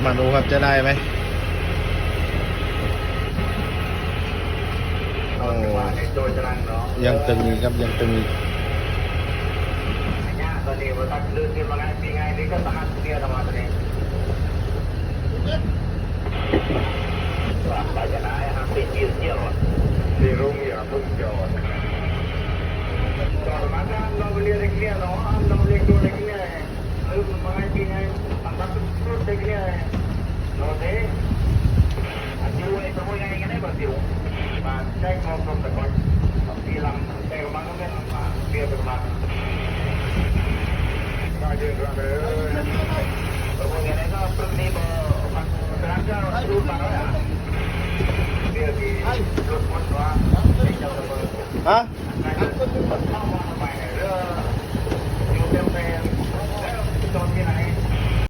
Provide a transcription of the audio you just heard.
มาดูครับจะได้ไหมโอ้ยังตึงอีกครับยังตึงอีกdi rumah pun jauh. Kalau manaเราเรียนเรื่องเนาะเราเรียนดูเรื่องเนี่ยบางทีไงบางทีพูดเรื่องเนี่ยเราเด้อายุไอ้สมัยไงกันได้บ้างดิวมาใช้ความสมบูรณ์ทีหลังใช้มาต้องเล่นมาเรียนเป็นมาก็เยอะเลยสมัยไงก็ปฏิบัติมันการจะรู้มาแล้วเรียนที่รถมอเตอร์ไซค์ ฮะ